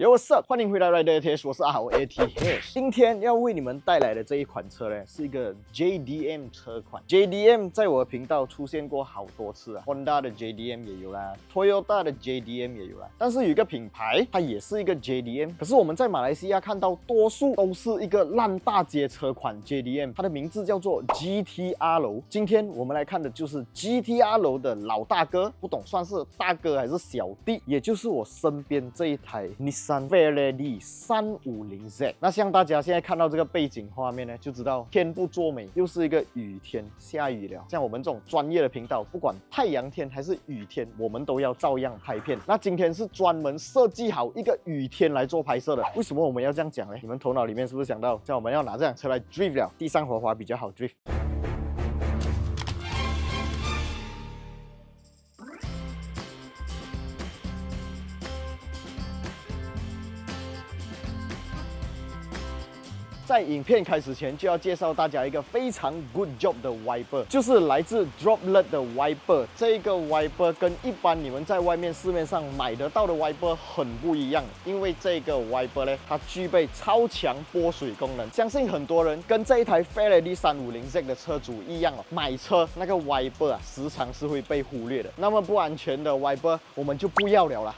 Yo, what's up？ 欢迎回来 Rider ATH， 我是阿豪 ATH。今天要为你们带来的这一款车呢，是一个 JDM 车款。JDM 在我的频道出现过好多次啊 ，Honda 的 JDM 也有啦 ，Toyota 的 JDM 也有啦。但是有一个品牌，它也是一个 JDM， 可是我们在马来西亚看到多数都是一个烂大街车款 JDM， 它的名字叫做 GTR。今天我们来看的就是 GTR 的老大哥，不懂算是大哥还是小弟，也就是我身边这一台 Nissan Fairlady 350Z。那像大家现在看到这个背景画面呢，就知道天不作美，又是一个雨天，下雨了。像我们这种专业的频道，不管太阳天还是雨天，我们都要照样拍片。那今天是专门设计好一个雨天来做拍摄的。为什么我们要这样讲呢？你们头脑里面是不是想到，像我们要拿这辆车来 drift 了，地上滑滑比较好 drift。在影片开始前，就要介绍大家一个非常 good job 的 wiper， 就是来自 Droplet 的 wiper。这个 wiper 跟一般你们在外面市面上买得到的 wiper 很不一样，因为这个 wiper 呢，它具备超强拨水功能。相信很多人跟这一台 Fairlady 350Z 的车主一样哦，买车那个 wiper 啊，时常是会被忽略的。那么不安全的 wiper 我们就不要了啦。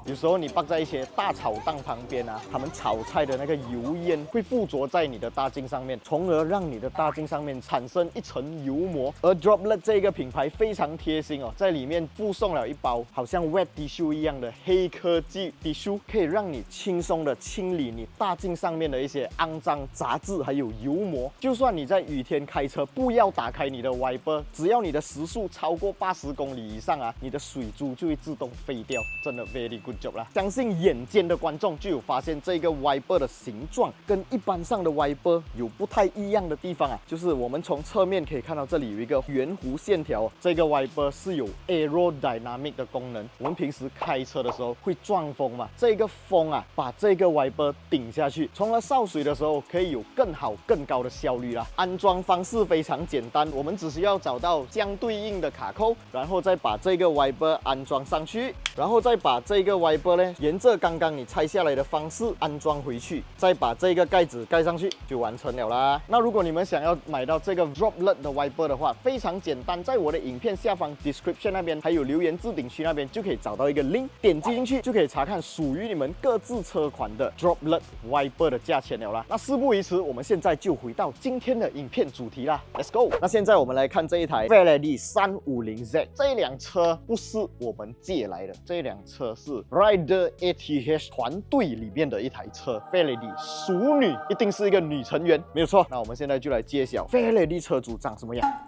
有时候你放在一些大炒档旁边啊，他们炒菜的那个油烟会附着在你的大镜上面，从而让你的大镜上面产生一层油膜。而 Droplet 这个品牌非常贴心哦，在里面附送了一包好像 Wet Tissue 一样的黑科技 Tissue， 可以让你轻松的清理你大镜上面的一些肮脏杂质还有油膜。就算你在雨天开车，不要打开你的 wiper， 只要你的时速超过80公里以上啊，你的水珠就会自动飞掉，真的 very good。相信眼尖的观众就有发现这个 wiper 的形状跟一般上的 wiper 有不太一样的地方啊，就是我们从侧面可以看到这里有一个圆弧线条，这个 wiper 是有 aerodynamic 的功能。我们平时开车的时候会撞风嘛，这个风啊把这个 wiper 顶下去，从而烧水的时候可以有更好更高的效率啦。安装方式非常简单，我们只需要找到相对应的卡扣，然后再把这个 wiper 安装上去，然后再把这个 wiper 呢，沿着刚刚你拆下来的方式安装回去，再把这个盖子盖上去就完成了啦。那如果你们想要买到这个 Droplet 的 wiper 的话，非常简单，在我的影片下方 description 那边还有留言置顶区那边就可以找到一个 link， 点击进去就可以查看属于你们各自车款的 Droplet wiper 的价钱了啦。那事不宜迟，我们现在就回到今天的影片主题啦 ，Let's go。那现在我们来看这一台 Fairlady 350Z， 这一辆车不是我们借来的，这一辆车是 Rider ATH 团队里面的一台车 ，Fairlady 熟女，一定是一个女成员，没有错。那我们现在就来揭晓 Fairlady 车主长什么样。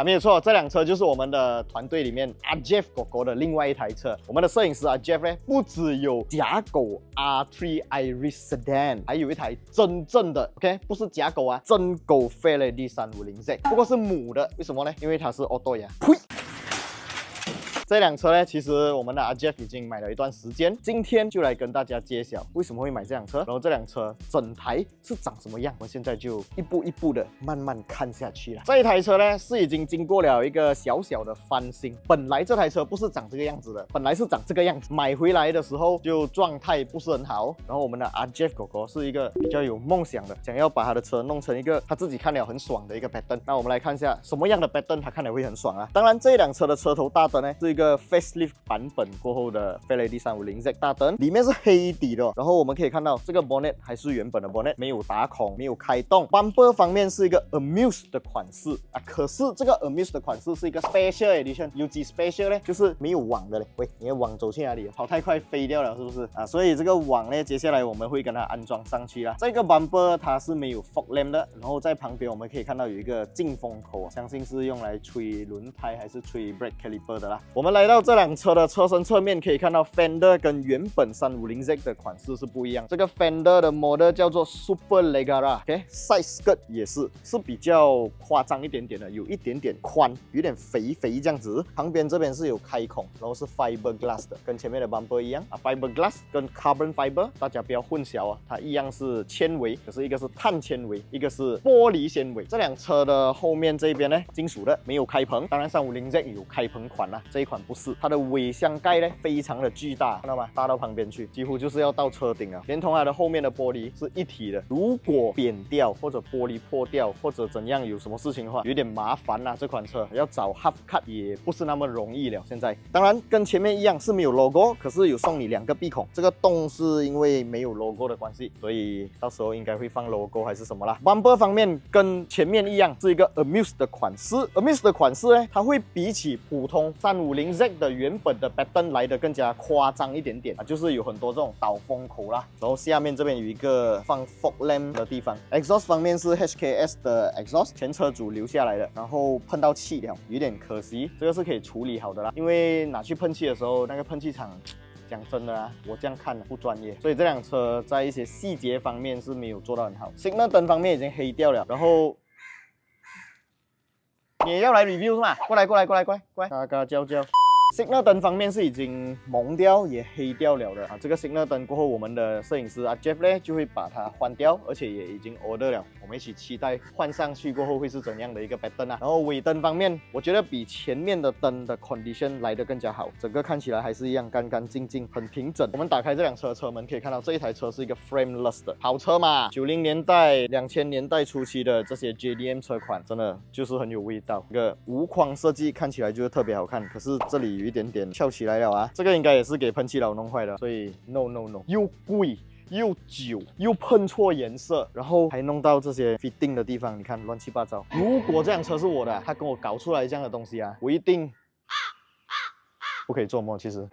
没有错，这辆车就是我们的团队里面阿 Jeff 狗狗的另外一台车。我们的摄影师阿 Jeff 呢，不只有假狗 R3 Iris Sedan， 还有一台真正的 OK， 不是假狗啊，真狗 Fairlady 350Z， 不过是母的。为什么呢？因为它是 auto 呀。呸！这辆车呢，其实我们的阿 Jeff 已经买了一段时间，今天就来跟大家揭晓为什么会买这辆车，然后这辆车整台是长什么样，我们现在就一步一步的慢慢看下去了。这一台车呢是已经经过了一个小小的翻新，本来这台车不是长这个样子的，本来是长这个样子，买回来的时候就状态不是很好，然后我们的阿 Jeff 狗狗是一个比较有梦想的，想要把他的车弄成一个他自己看了很爽的一个 pattern。那我们来看一下什么样的 pattern 他看了会很爽啊。当然这一辆车的车头大灯呢是一个 facelift 版本过后的 Fairlady 350Z 大灯，里面是黑底的，然后我们可以看到这个 bonnet 还是原本的 bonnet， 没有打孔，没有开洞。bumper 方面是一个 Amuse 的款式啊，可是这个 Amuse 的款式是一个 Special Edition， 有几 Special 呢？就是没有网的嘞。喂，你的网走去哪里？跑太快飞掉了是不是啊？所以这个网呢，接下来我们会跟它安装上去啦。这个 bumper 它是没有 fog lamp 的，然后在旁边我们可以看到有一个进风口，相信是用来吹轮胎还是吹 brake caliper 的啦。我们来到这辆车的车身侧面可以看到 Fender 跟原本 350Z 的款式是不一样。这个 Fender 的 model 叫做 Super Leggera， OK，side skirt 也是比较夸张一点点的，有一点点宽，有点肥肥这样子。旁边这边是有开孔，然后是 fiberglass 的，跟前面的 bumper 一样啊。fiberglass 跟 carbon fiber 大家不要混淆啊，它一样是纤维，可是一个是碳纤维，一个是玻璃纤维。这辆车的后面这边呢，金属的，没有开棚。当然350Z 有开棚款啦，这一款款不是，它的尾箱盖呢非常的巨大，看到吗？大到旁边去，几乎就是要到车顶了。连同它的后面的玻璃是一体的，如果扁掉或者玻璃破掉或者怎样有什么事情的话，有点麻烦啦。这款车要找 half cut 也不是那么容易了。现在当然跟前面一样是没有 logo， 可是有送你2个鼻孔。这个洞是因为没有 logo 的关系，所以到时候应该会放 logo 还是什么啦。Bumper 方面跟前面一样是一个 Amuse 的款式 ，Amuse 的款式呢，它会比起普通350Z 的原本的 pattern 来的更加夸张一点点啊，就是有很多这种导风口啦，然后下面这边有一个放 fog lamp 的地方。Exhaust 方面是 HKS 的 exhaust， 前车主留下来的，然后喷到气了，有点可惜，这个是可以处理好的啦，因为拿去喷气的时候，那个喷气厂。讲真的啊，我这样看不专业，所以这辆车在一些细节方面是没有做到很好。Signal 灯方面已经黑掉了，然后你也要来 review 是吗？过来，嘎嘎叫叫。Signal 灯方面是已经蒙掉也黑掉了的啊，这个 Signal 灯过后，我们的摄影师阿 Jeff 呢就会把它换掉，而且也已经 order 了，我们一起期待换上去过后会是怎样的一个 pattern 啊。然后尾灯方面，我觉得比前面的灯的 condition 来得更加好，整个看起来还是一样干干净净，很平整。我们打开这辆车的车门，可以看到这一台车是一个 frameless 的跑车嘛，90年代、2000年代初期的这些 JDM 车款，真的就是很有味道。这个无框设计看起来就是特别好看，可是这里有一点点翘起来了啊，这个应该也是给喷漆佬弄坏的，所以 no， 又贵又久又喷错颜色，然后还弄到这些 fitting 的地方，你看乱七八糟。如果这辆车是我的，他跟我搞出来这样的东西啊，我一定不可以做梦。其实。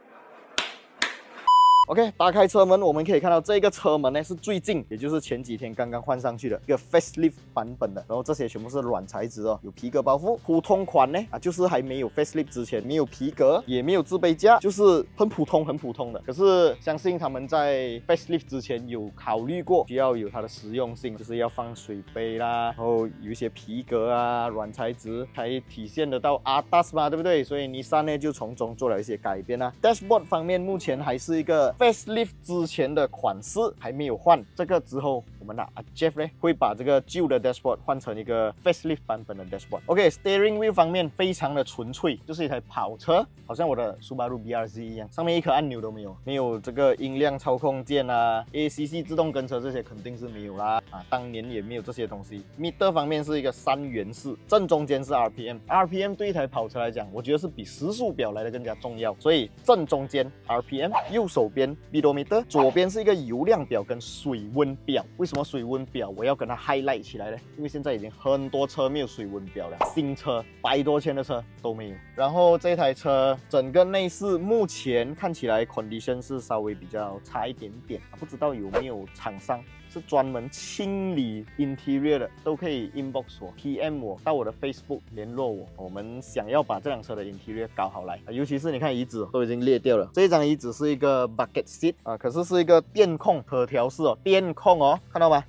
OK， 打开车门，我们可以看到这个车门呢是最近，也就是前几天刚刚换上去的一个 facelift 版本的，然后这些全部是软材质哦，有皮革包覆。普通款呢就是还没有 facelift 之前，没有皮革，也没有自备架，就是很普通的。可是相信他们在 facelift 之前有考虑过，需要有它的实用性，就是要放水杯啦，然后有一些皮革啊、软材质，才体现得到 ADAS 嘛，对不对？所以Nissan呢就从中做了一些改变啊。Dashboard 方面目前还是一个facelift 之前的款式还没有换，这个之后我们的Jeff 呢会把这个旧的 dashboard 换成一个 facelift 版本的 dashboard。OK，steering wheel 方面非常的纯粹，就是一台跑车，好像我的 Subaru BRZ 一样，上面一颗按钮都没有，没有这个音量操控键啊 ，ACC 自动跟车这些肯定是没有啦啊，当年也没有这些东西。meter 方面是一个3元式，正中间是 RPM 对一台跑车来讲，我觉得是比时速表来的更加重要，所以正中间 RPM， 右手边speedometer， 左边是一个油量表跟水温表。为什么水温表我要跟它 highlight 起来呢？因为现在已经很多车没有水温表了，新车100多千的车都没有。然后这台车整个内饰目前看起来 condition 是稍微比较差一点点，不知道有没有厂商是专门清理 interior 的，都可以 inbox 我 PM 我到我的 Facebook 联络我，我们想要把这辆车的 interior 搞好来，尤其是你看椅子都已经裂掉了，这一张椅子是一个 bucket seat 啊，可是是一个电控可调式哦，电控哦，看到吗？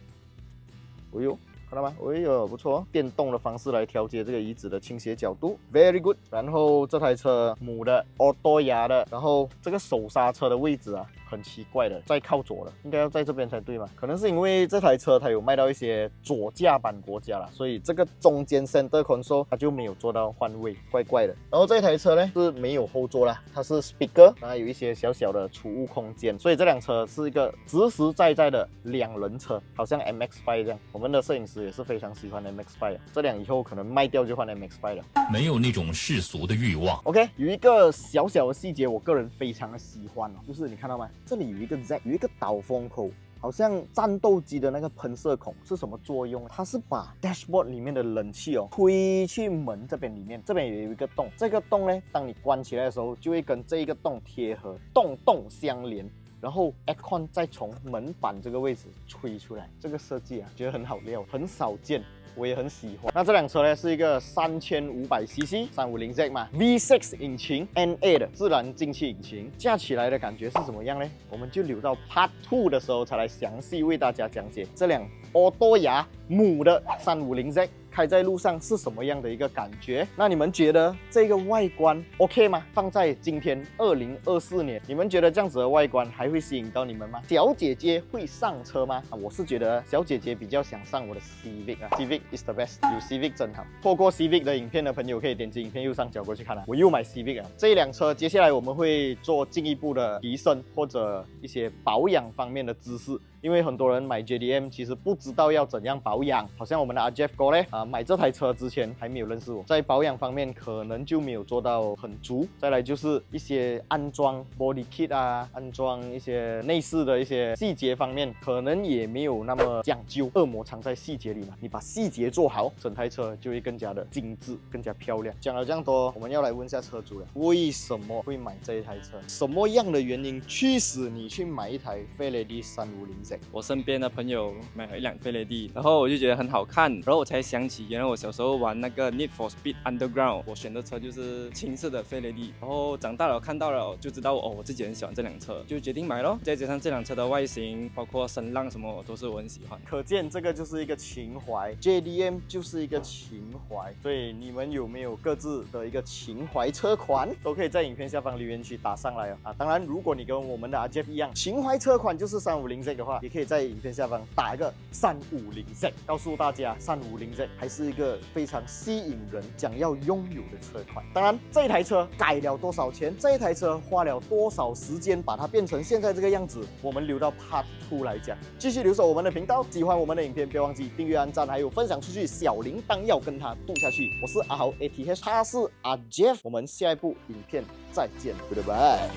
哎呦，看到吗？哎呦，不错，电动的方式来调节这个椅子的倾斜角度 ，very good。然后这台车母的 auto 牙的，然后这个手刹车的位置啊。很奇怪的，在靠左的，应该要在这边才对嘛？可能是因为这台车它有卖到一些左驾版国家啦，所以这个中间 center console 它就没有做到换位，怪怪的。然后这台车呢是没有后座啦，它是 speaker， 然后有一些小小的储物空间，所以这辆车是一个实实在在的2人车，好像 MX-5 这样。我们的摄影师也是非常喜欢 MX-5， 这辆以后可能卖掉就换 MX-5 了，没有那种世俗的欲望。OK， 有一个小小的细节，我个人非常的喜欢哦，就是你看到吗？这里有一个 Z， 有一个导风口，好像战斗机的那个喷射孔是什么作用？它是把 dashboard 里面的冷气哦推去门这边里面，这边也有一个洞，这个洞呢，当你关起来的时候，就会跟这一个洞贴合，洞相连。然后 aircon 再从门板这个位置吹出来，这个设计啊，觉得很好料，很少见。我也很喜欢。那这辆车呢是一个3500cc 350Z 嘛 ，V6 引擎 N8 的自然进气引擎，驾起来的感觉是怎么样呢？我们就留到 Part 2的时候才来详细为大家讲解这辆auto牙母的350Z 开在路上是什么样的一个感觉？那你们觉得这个外观 OK 吗？放在今天2024年，你们觉得这样子的外观还会吸引到你们吗？小姐姐会上车吗？我是觉得小姐姐比较想上我的 Civic 啊 ，Civic is the best， 有 Civic 真好。错过 Civic 的影片的朋友可以点击影片右上角过去看啊。我又买 Civic 啊，这一辆车接下来我们会做进一步的提升或者一些保养方面的知识。因为很多人买 JDM 其实不知道要怎样保养，好像我们的阿 Jeff 哥嘞买这台车之前还没有认识我，在保养方面可能就没有做到很足。再来就是一些安装 body kit 啊，安装一些内饰的一些细节方面，可能也没有那么讲究。恶魔藏在细节里嘛，你把细节做好，整台车就会更加的精致，更加漂亮。讲了这样多，我们要来问一下车主了，为什么会买这一台车？什么样的原因驱使你去买一台费雷迪350Z？我身边的朋友买了一辆费雷迪，然后我就觉得很好看，然后我才想起原来我小时候玩那个 Need for Speed Underground， 我选的车就是青色的费雷迪，然后长大了看到了就知道我自己很喜欢这辆车，就决定买咯。再加上这辆车的外形，包括声浪什么都是我很喜欢，可见这个就是一个情怀 ，JDM 就是一个情怀。所以你们有没有各自的一个情怀车款，都可以在影片下方留言区打上来啊。当然，如果你跟我们的阿 Jeff 一样，情怀车款就是350Z 的话，也可以在影片下方打一个350Z，告诉大家350Z还是一个非常吸引人、想要拥有的车款。当然，这一台车改了多少钱，这一台车花了多少时间把它变成现在这个样子，我们留到 Part 2来讲。继续留守我们的频道，喜欢我们的影片，别忘记订阅、按赞，还有分享出去，小铃铛要跟它度下去。我是阿豪 ATH， 他是阿 Jeff， 我们下一部影片再见，拜拜。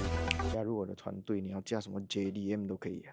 加入我的团队，你要加什么 JDM 都可以。